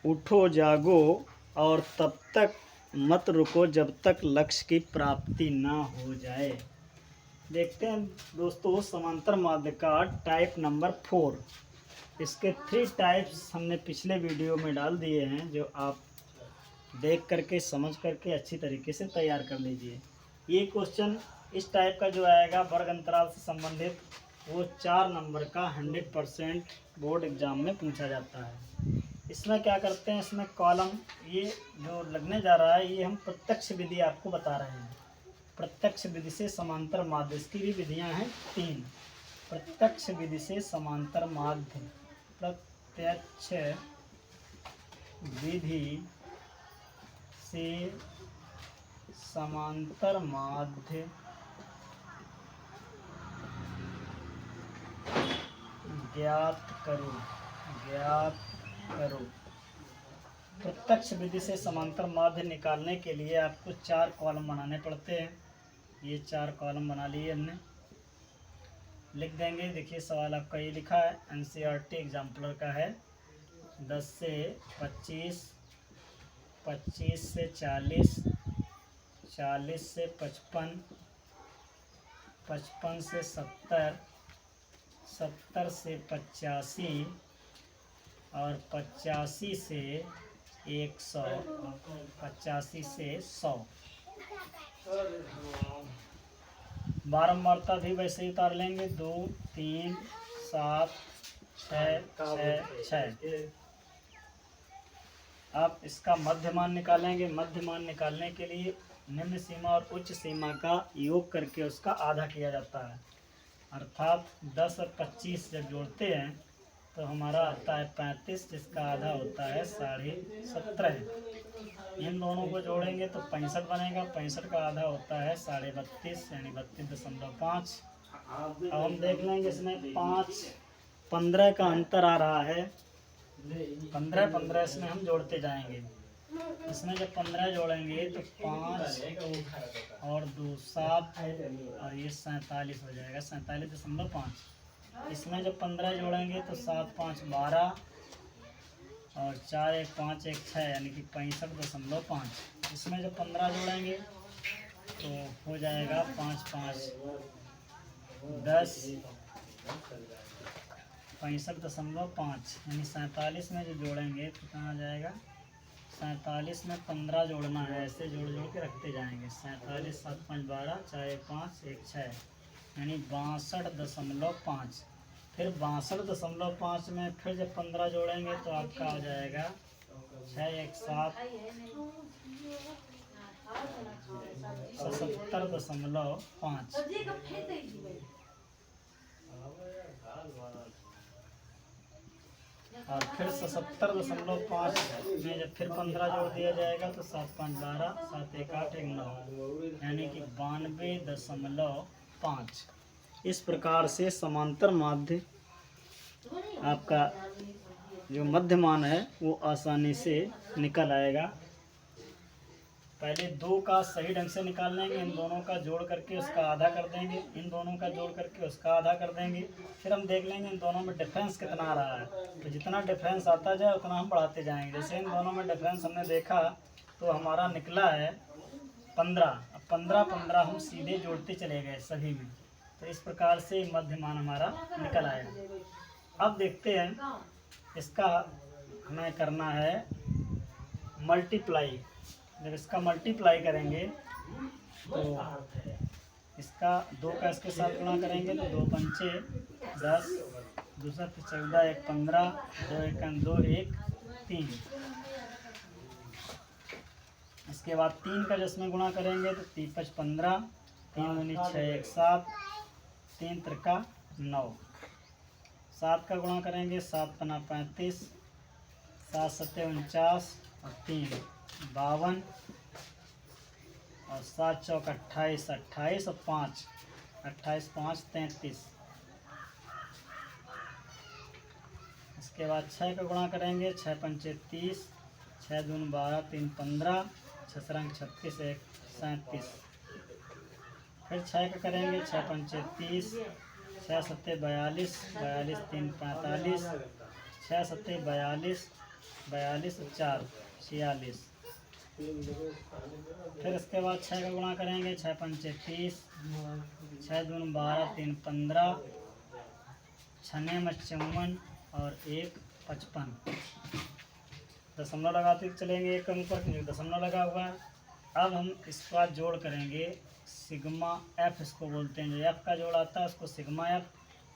उठो जागो और तब तक मत रुको जब तक लक्ष्य की प्राप्ति ना हो जाए। देखते हैं दोस्तों समांतर माध्य का टाइप नंबर 4। इसके 3 टाइप्स हमने पिछले वीडियो में डाल दिए हैं, जो आप देख करके समझ करके अच्छी तरीके से तैयार कर लीजिए। ये क्वेश्चन इस टाइप का जो आएगा वर्ग अंतराल से संबंधित, वो 4 नंबर का 100% बोर्ड एग्जाम में पूछा जाता है। इसमें क्या करते हैं, इसमें कॉलम ये जो लगने जा रहा है, ये हम प्रत्यक्ष विधि आपको बता रहे हैं। प्रत्यक्ष विधि से समांतर माध्य, इसकी भी विधियां हैं 3। प्रत्यक्ष विधि से समांतर माध्य, प्रत्यक्ष विधि से समांतर माध्य ज्ञात करो। प्रत्यक्ष विधि से समांतर माध्य निकालने के लिए आपको 4 कॉलम बनाने पड़ते हैं। ये 4 कॉलम बना लिए हमने, लिख देंगे। देखिए सवाल आपका ये लिखा है, NCERT एग्जाम्पलर का है। 10 से 25, 25 से 40, 40 से 55, 55 से 70, 70 से 85 और 85 से 100, 85 से 100। बारंबारता भी वैसे ही उतार लेंगे, 2, 3, 7, 6, 6। आप इसका मध्यमान निकालेंगे। मध्यमान निकालने के लिए निम्न सीमा और उच्च सीमा का योग करके उसका आधा किया जाता है। अर्थात 10 और 25 जब जोड़ते हैं तो हमारा आता है 35, जिसका आधा होता है 17.5। इन दोनों को जोड़ेंगे तो 65 बनेगा। 65 का आधा होता है 32.5 यानी 32.5। अब हम देख लेंगे इसमें 5, 15 का अंतर आ रहा है। 15 15 इसमें हम जोड़ते जाएंगे। इसमें जब 15 जोड़ेंगे तो 5 और 2 7 और ये 47 हो जाएगा, 47.5। इसमें जब 15 जोड़ेंगे तो 7 5 12 और 4 1 5 1 6 यानी कि 65.5। इसमें जब 15 जोड़ेंगे तो हो जाएगा 5 5 10, 65.5 यानी 47 में जो जोड़ेंगे तो कहाँ जाएगा, 47 में 15 जोड़ना है। ऐसे जोड़ जोड़ के रखते जाएंगे। 47 7 5 12, 4 1 5 1 6 यानी 62.5। फिर 62.5 में फिर जब 15 जोड़ेंगे तो आपका हो जाएगा 6 1 7, 77.5। और फिर 77.5 में जब फिर 15 जोड़ दिया जाएगा तो 7 5 12, 7 1 8 1 9 यानी कि 92.5। इस प्रकार से समांतर माध्य आपका जो मध्यमान है वो आसानी से निकल आएगा। पहले 2 का सही ढंग से निकाल लेंगे, इन दोनों का जोड़ करके उसका आधा कर देंगे, इन दोनों का जोड़ करके उसका आधा कर देंगे। फिर हम देख लेंगे इन दोनों में डिफरेंस कितना आ रहा है, तो जितना डिफरेंस आता जाए उतना हम बढ़ाते जाएंगे। जैसे इन दोनों में डिफरेंस हमने देखा तो हमारा निकला है 15। अब 15 15 हम सीधे जोड़ते चले गए सभी में, तो इस प्रकार से मध्यमान हमारा निकल आएगा। अब देखते हैं इसका हमें करना है मल्टीप्लाई। जब इसका मल्टीप्लाई करेंगे तो इसका 2 का इसके साथ गुणा करेंगे तो 2 पंचे 10, दूसरा 14 1 15, 2 1 2 1 3। इसके बाद 3 का जिसमें गुणा करेंगे तो 3 5 15, 3 दूनी 6 1 7, 3 त्रिका 9। 7 का गुणा करेंगे 7 पना 35, 7 सत्ते 49 और 3 52 और 7 चौक 28, 28 और 5 28 5 33। इसके बाद 6 का गुणा करेंगे 6 पंचे 30, 6 दून 12, 3 15, 6 सरंग 36 1 37। फिर 6 का करेंगे 6 पंचे 30, 6 सत्ते 42, 42 3 45, 6 सत्ते 42 42 और 4 46। फिर इसके बाद 6 का गुणा करेंगे, 6 पंचे 30, 6 दूनी 12, 3 15, 6 में 54 और 1 55। दशमलव लगाते चलेंगे, एक ऊपर दशमलव लगा हुआ है। अब हम इसका जोड़ करेंगे, सिग्मा एफ इसको बोलते हैं। जो एफ का जोड़ आता है उसको सिग्मा एफ,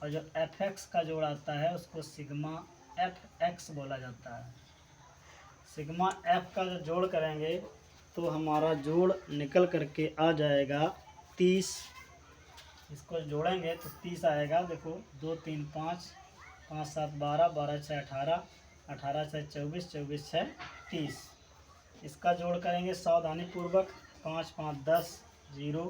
और जो एफ एक्स का जोड़ आता है उसको सिग्मा एफ एक्स बोला जाता है। सिग्मा एफ का जो जोड़ करेंगे तो हमारा जोड़ निकल करके आ जाएगा 30। इसको जोड़ेंगे तो 30 आएगा। देखो 2 3 5, 5 7 12, 12 6 18, 18 6 24, 24 6 30। इसका जोड़ करेंगे सावधानी पूर्वक। 5 5 10 0,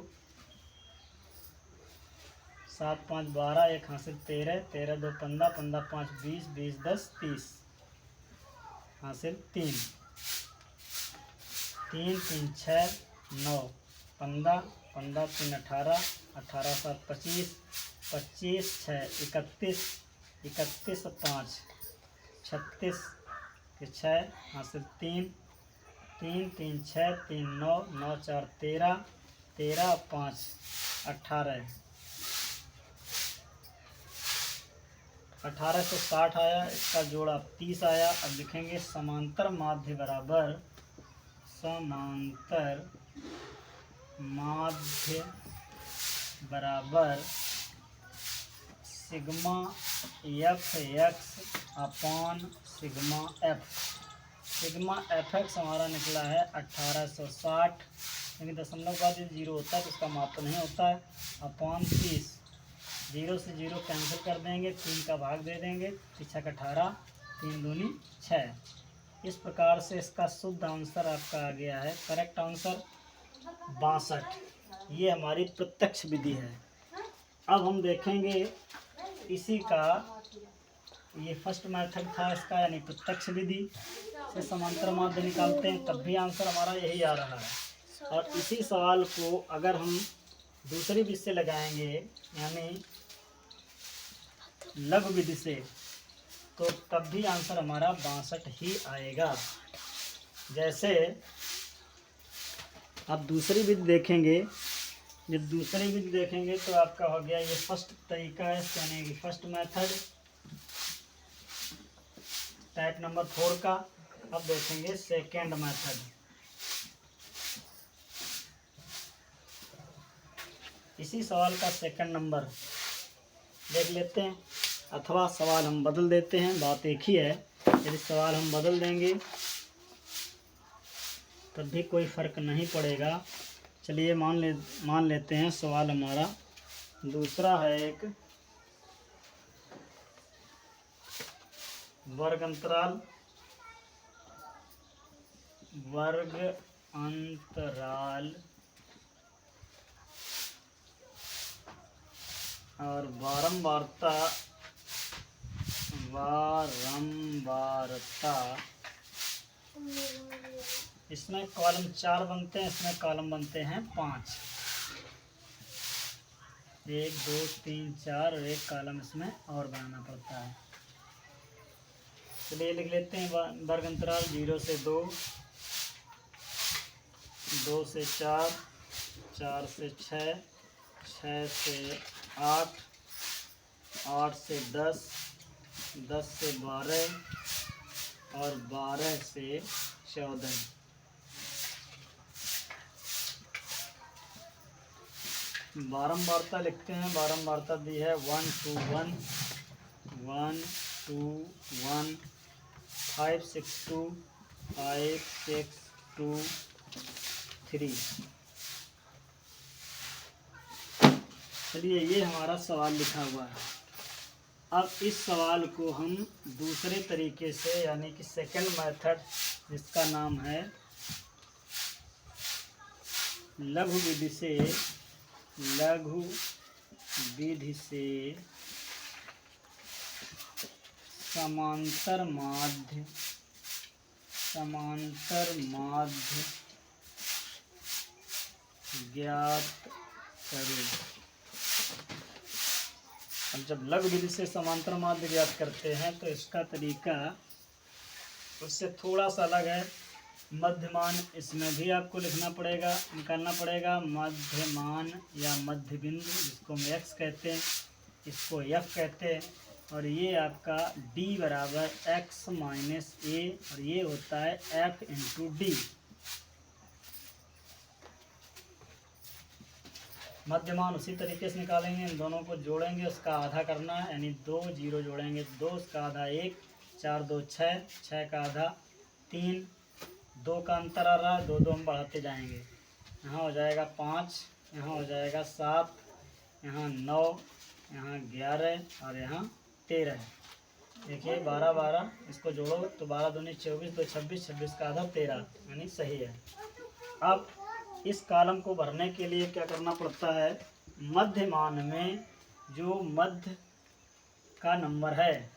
7 5 12, 1 हासिल 13, 13 2 15, 15 5 20, 20 10 30, हासिल 3, 3 3 6 9, 15, 15 3 18, 18 7 25, 25 6 31, 31 5 36 के 6, हासिल 3, 3 3 6 3 9, 9 4 13, 13 5 18, 1860 आया। इसका जोड़ा 30 आया। अब लिखेंगे समांतर माध्य बराबर, समांतर माध्य बराबर sigma F x upon sigma F. Sigma F x हमारा निकला है 1860, क्योंकि दशमलव के बाद जीरो होता है तो उसका माप नहीं होता है। अपॉन 30, 0 से 0 कैंसिल कर देंगे, 3 का भाग दे देंगे, 6 का 18, 3 दूनी 6। इस प्रकार से इसका शुद्ध आंसर आपका आ गया है, करेक्ट आंसर 62। ये हमारी प्रत्यक्ष विधि है। अब हम देखेंगे इसी का, ये फर्स्ट मेथड था इसका, यानी प्रत्यक्ष विधि से समांतर माध्य निकालते हैं, तब भी आंसर हमारा यही आ रहा है। और इसी सवाल को अगर हम दूसरी विधि से लगाएंगे, यानी लघु विधि से, तो तब भी आंसर हमारा 62 ही आएगा। जैसे आप दूसरी विधि देखेंगे, जब दूसरी विधि देखेंगे तो आपका हो गया ये फर्स्ट तरीका है, यानी कि फर्स्ट मेथड, टाइप नंबर 4 का। अब देखेंगे सेकेंड मेथड। इसी सवाल का सेकंड नंबर देख लेते हैं, अथवा सवाल हम बदल देते हैं, बात एक ही है। यदि सवाल हम बदल देंगे तब भी कोई फ़र्क नहीं पड़ेगा। चलिए मान लेते हैं सवाल हमारा दूसरा है, एक वर्ग अंतराल और बारंबारता इसमें कॉलम 4 बनते हैं, इसमें कॉलम बनते हैं 5। 1 2 3 4 और एक कॉलम इसमें और बनाना पड़ता है। चलिए लिख लेते हैं वर्ग अंतराल 0 से 2, 2 से 4, 4 से 6, 6 से 8, 8 से 10, 10 से 12 और 12 से 14। बारंबारता लिखते हैं। बारंबारता दी है 1 2 1, 1 2 1, 5 6 2, 5 6 2 3। चलिए ये हमारा सवाल लिखा हुआ है। अब इस सवाल को हम दूसरे तरीके से, यानी कि सेकंड मेथड, जिसका नाम है लघु विधि से समांतर माध्य ज्ञात करें। अब जब लघु विधि से समांतर माध्य ज्ञात करते हैं तो इसका तरीका उससे थोड़ा सा अलग है। मध्यमान इसमें भी आपको लिखना पड़ेगा, निकालना पड़ेगा। मध्यमान या मध्य बिंदु, जिसको हम एक्स कहते हैं, इसको एफ कहते हैं। और ये आपका d बराबर x माइनस ए, और ये होता है f इंटू डी। मध्यमान उसी तरीके से निकालेंगे, इन दोनों को जोड़ेंगे, उसका आधा करना है, यानी 2 0 जोड़ेंगे 2, उसका आधा 1, 4 2 6, 6 का आधा 3, 2 का अंतर आ रहा है, 2 2 हम बढ़ाते जाएंगे। यहाँ हो जाएगा 5, यहाँ हो जाएगा 7, यहाँ 9, यहाँ 11 और यहाँ 13। देखिए 12 12, इसको जोड़ो तो 12 दूनी 24, 2 26, 26 का आधा 13, यानी सही है। अब इस कॉलम को भरने के लिए क्या करना पड़ता है, मध्यमान में जो मध्य का नंबर है,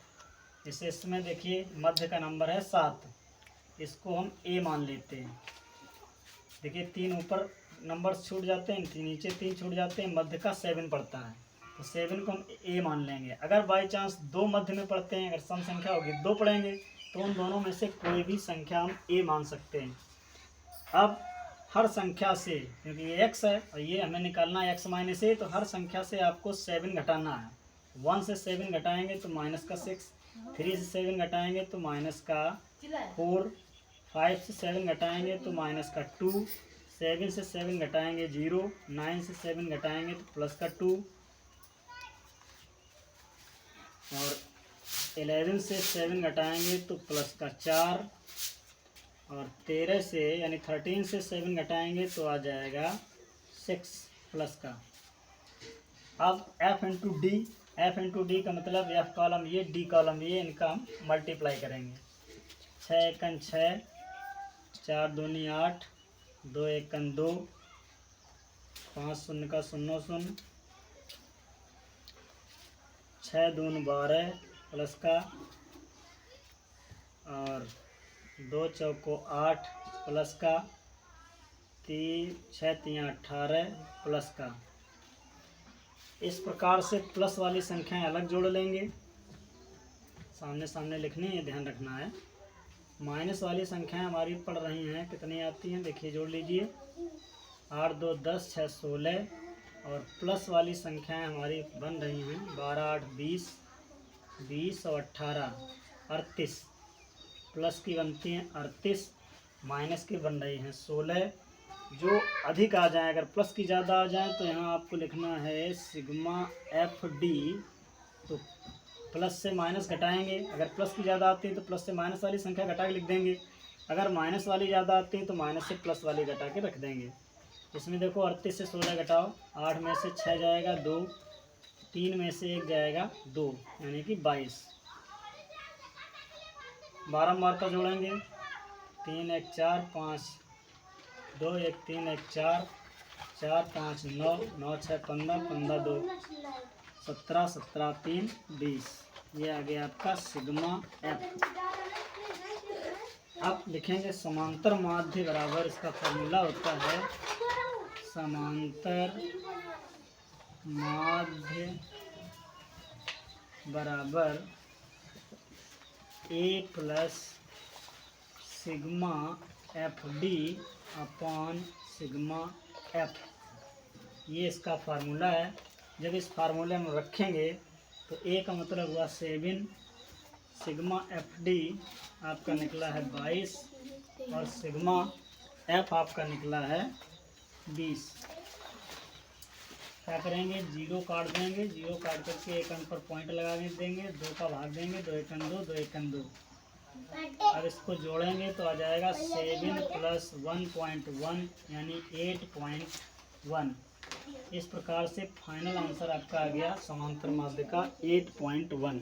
इसे इसमें देखिए मध्य का नंबर है 7, इसको हम ए मान लेते हैं। देखिए 3 ऊपर नंबर छूट जाते हैं, नीचे 3 छूट जाते हैं, मध्य का 7 पड़ता है, तो 7 को हम ए मान लेंगे। अगर बाई चांस 2 मध्य में पढ़ते हैं, अगर सम संख्या होगी 2 पढ़ेंगे, तो उन दोनों में से कोई भी संख्या हम ए मान सकते हैं। अब हर संख्या से, क्योंकि ये x है और ये हमें निकालना है x माइनस ए, तो हर संख्या से आपको 7 घटाना है। 1 से 7 घटाएंगे तो माइनस का 6, 3 से 7 घटाएंगे तो माइनस का 4, 5 से 7 घटाएंगे तो माइनस का 2, 7 से 7 घटाएंगे 0, 9 से 7 घटाएंगे तो प्लस का 2, और 11 से 7 घटाएंगे तो प्लस का 4, और 13 से यानी 13 से 7 घटाएंगे तो आ जाएगा 6 प्लस का। अब f into D, F into D का मतलब f कॉलम ये, डी कॉलम ये, इनका हम मल्टीप्लाई करेंगे। 6 एकन 6, 4 दूनी 8, 2 एकन 2, 5 शून्य का 0 0, 6 दून 12 प्लस का, और 2 चौको 8 प्लस का, 6 3 18 प्लस का। इस प्रकार से प्लस वाली संख्याएं अलग जोड़ लेंगे, सामने सामने लिखनी है, ध्यान रखना है। माइनस वाली संख्याएं हमारी पढ़ रही हैं, कितनी आती हैं देखिए, जोड़ लीजिए। 8 2 10, 6 16, और प्लस वाली संख्याएं हमारी बन रही हैं 12 8 20, 20 और 18 38। प्लस की बनती हैं 38, माइनस की बन रही हैं 16। जो अधिक आ जाए, अगर प्लस की ज़्यादा आ जाए तो यहाँ आपको लिखना है सिग्मा एफ डी, तो प्लस से माइनस घटाएंगे। अगर प्लस की ज़्यादा आती है तो प्लस से माइनस वाली संख्या घटा के लिख देंगे, अगर माइनस वाली ज़्यादा आती है तो माइनस से प्लस वाली घटा के रख देंगे। इसमें देखो 38 से 16 घटाओ, 8 में से 6 जाएगा 2, 3 में से 1 जाएगा 2, यानी कि 22। बारम्बारता जोड़ेंगे, 3 1 4 5, 2 1 3 1 4, 4 5 9, 9 6 15, 15 2 17, 17 3 20। ये आ गया आपका सिग्मा एफ। अब लिखेंगे समांतर माध्य बराबर, इसका फॉर्मूला होता है समांतर माध्य बराबर A plus sigma F D upon sigma F. ये इसका फार्मूला है। जब इस फार्मूले में रखेंगे तो ए का मतलब हुआ 7, सिग्मा एफ डी आपका निकला है 22, और सिग्मा एफ आपका निकला है 20। क्या करेंगे, 0 काट देंगे, 0 काट करके एक अंक पर पॉइंट लगा देंगे, 2 का भाग देंगे, 2 एकन 2, 2 एकन 2। अब इसको जोड़ेंगे तो आ जाएगा 7 प्लस 1.1 यानी 8.1। इस प्रकार से फाइनल आंसर आपका आ गया समांतर माध्य का 8.1।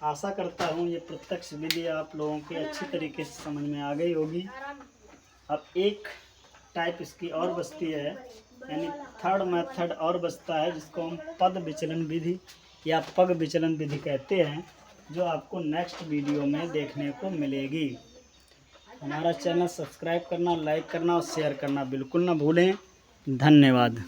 आशा करता हूँ ये प्रत्यक्ष विधि आप लोगों के अच्छी तरीके से समझ में आ गई होगी। अब एक टाइप इसकी और बचती है, यानी थर्ड मेथड और बचता है, जिसको हम पद विचलन विधि या पग विचलन विधि कहते हैं, जो आपको नेक्स्ट वीडियो में देखने को मिलेगी। हमारा चैनल सब्सक्राइब करना, लाइक करना और शेयर करना बिल्कुल ना भूलें। धन्यवाद।